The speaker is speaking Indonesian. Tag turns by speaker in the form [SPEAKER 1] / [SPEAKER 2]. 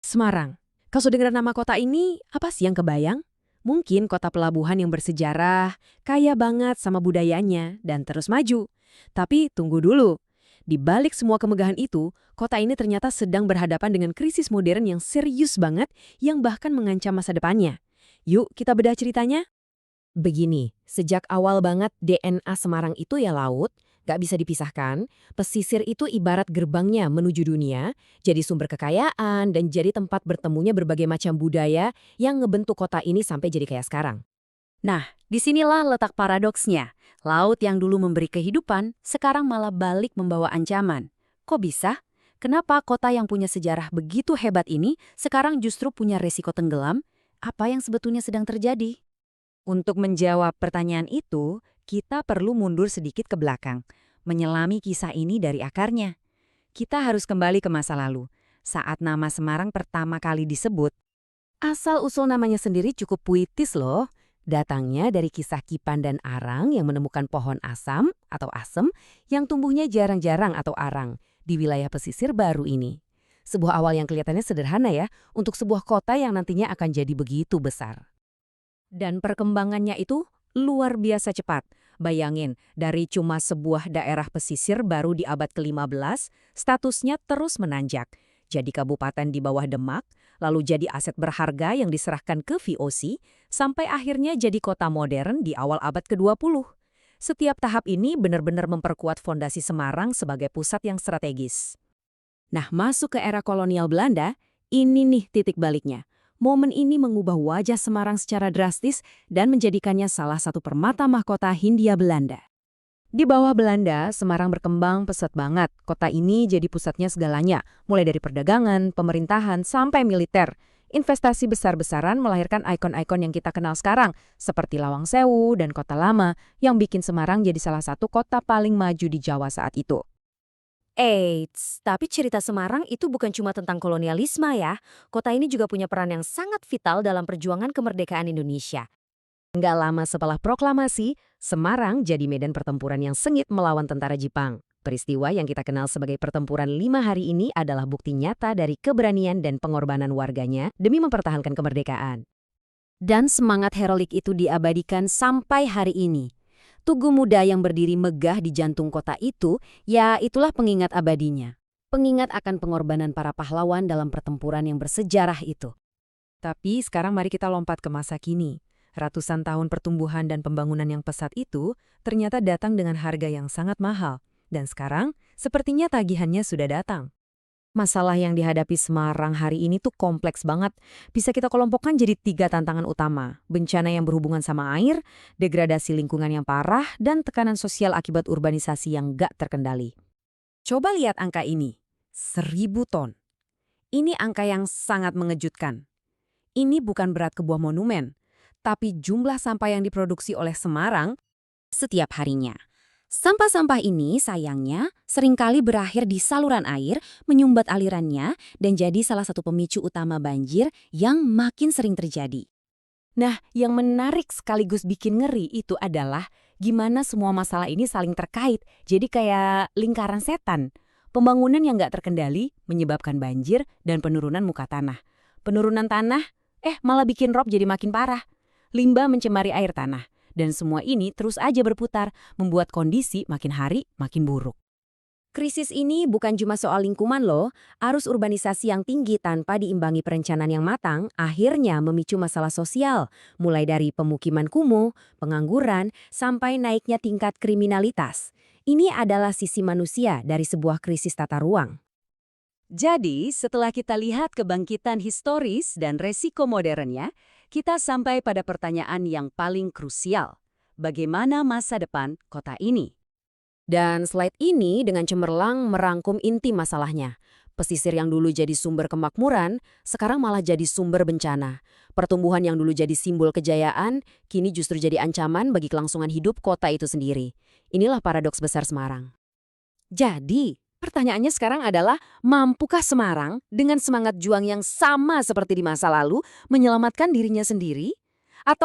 [SPEAKER 1] Semarang. Kalau sudah dengar nama kota ini, apa sih yang kebayang? Mungkin kota pelabuhan yang bersejarah, kaya banget sama budayanya, dan terus maju. Tapi tunggu dulu. Di balik semua kemegahan itu, kota ini ternyata sedang berhadapan dengan krisis modern yang serius banget, yang bahkan mengancam masa depannya. Yuk kita bedah ceritanya. Begini, sejak awal banget DNA Semarang itu ya laut, gak bisa dipisahkan. Pesisir itu ibarat gerbangnya menuju dunia, jadi sumber kekayaan dan jadi tempat bertemunya berbagai macam budaya yang ngebentuk kota ini sampai jadi kayak sekarang.
[SPEAKER 2] Nah, disinilah letak paradoksnya. Laut yang dulu memberi kehidupan, sekarang malah balik membawa ancaman. Kok bisa? Kenapa kota yang punya sejarah begitu hebat ini sekarang justru punya resiko tenggelam? Apa yang sebetulnya sedang terjadi? Untuk menjawab pertanyaan itu, kita perlu mundur sedikit ke belakang, menyelami kisah ini dari akarnya. Kita harus kembali ke masa lalu, saat nama Semarang pertama kali disebut.
[SPEAKER 1] Asal-usul namanya sendiri cukup puitis loh. Datangnya dari kisah Kipan dan Arang yang menemukan pohon asam atau asem yang tumbuhnya jarang-jarang atau arang di wilayah pesisir baru ini. Sebuah awal yang kelihatannya sederhana ya, untuk sebuah kota yang nantinya akan jadi begitu besar. Dan perkembangannya itu luar biasa cepat. Bayangin, dari cuma sebuah daerah pesisir baru di abad ke-15, statusnya terus menanjak. Jadi kabupaten di bawah Demak, lalu jadi aset berharga yang diserahkan ke VOC, sampai akhirnya jadi kota modern di awal abad ke-20. Setiap tahap ini benar-benar memperkuat fondasi Semarang sebagai pusat yang strategis. Nah, masuk ke era kolonial Belanda, ini nih titik baliknya. Momen ini mengubah wajah Semarang secara drastis dan menjadikannya salah satu permata mahkota Hindia Belanda. Di bawah Belanda, Semarang berkembang pesat banget. Kota ini jadi pusatnya segalanya, mulai dari perdagangan, pemerintahan, sampai militer. Investasi besar-besaran melahirkan ikon-ikon yang kita kenal sekarang, seperti Lawang Sewu dan Kota Lama, yang bikin Semarang jadi salah satu kota paling maju di Jawa saat itu.
[SPEAKER 2] Eits, tapi cerita Semarang itu bukan cuma tentang kolonialisme ya. Kota ini juga punya peran yang sangat vital dalam perjuangan kemerdekaan Indonesia.
[SPEAKER 1] Nggak lama setelah proklamasi, Semarang jadi medan pertempuran yang sengit melawan tentara Jepang. Peristiwa yang kita kenal sebagai pertempuran 5 hari ini adalah bukti nyata dari keberanian dan pengorbanan warganya demi mempertahankan kemerdekaan. Dan semangat heroik itu diabadikan sampai hari ini. Tugu Muda yang berdiri megah di jantung kota itu, ya itulah pengingat abadinya. Pengingat akan pengorbanan para pahlawan dalam pertempuran yang bersejarah itu. Tapi sekarang mari kita lompat ke masa kini. Ratusan tahun pertumbuhan dan pembangunan yang pesat itu ternyata datang dengan harga yang sangat mahal. Dan sekarang, sepertinya tagihannya sudah datang. Masalah yang dihadapi Semarang hari ini tuh kompleks banget. Bisa kita kelompokkan jadi 3 tantangan utama. Bencana yang berhubungan sama air, degradasi lingkungan yang parah, dan tekanan sosial akibat urbanisasi yang gak terkendali. Coba lihat angka ini. 1.000 ton. Ini angka yang sangat mengejutkan. Ini bukan berat sebuah monumen, tapi jumlah sampah yang diproduksi oleh Semarang setiap harinya. Sampah-sampah ini sayangnya seringkali berakhir di saluran air, menyumbat alirannya, dan jadi salah satu pemicu utama banjir yang makin sering terjadi. Nah, yang menarik sekaligus bikin ngeri itu adalah gimana semua masalah ini saling terkait, jadi kayak lingkaran setan. Pembangunan yang nggak terkendali menyebabkan banjir dan penurunan muka tanah. Penurunan tanah, malah bikin rob jadi makin parah. Limbah mencemari air tanah. Dan semua ini terus aja berputar, membuat kondisi makin hari makin buruk. Krisis ini bukan cuma soal lingkungan loh, arus urbanisasi yang tinggi tanpa diimbangi perencanaan yang matang akhirnya memicu masalah sosial, mulai dari pemukiman kumuh, pengangguran, sampai naiknya tingkat kriminalitas. Ini adalah sisi manusia dari sebuah krisis tata ruang. Jadi, setelah kita lihat kebangkitan historis dan resiko modernnya, kita sampai pada pertanyaan yang paling krusial. Bagaimana masa depan kota ini? Dan slide ini dengan cemerlang merangkum inti masalahnya. Pesisir yang dulu jadi sumber kemakmuran, sekarang malah jadi sumber bencana. Pertumbuhan yang dulu jadi simbol kejayaan, kini justru jadi ancaman bagi kelangsungan hidup kota itu sendiri. Inilah paradoks besar Semarang. Jadi, pertanyaannya sekarang adalah, mampukah Semarang dengan semangat juang yang sama seperti di masa lalu menyelamatkan dirinya sendiri? Atau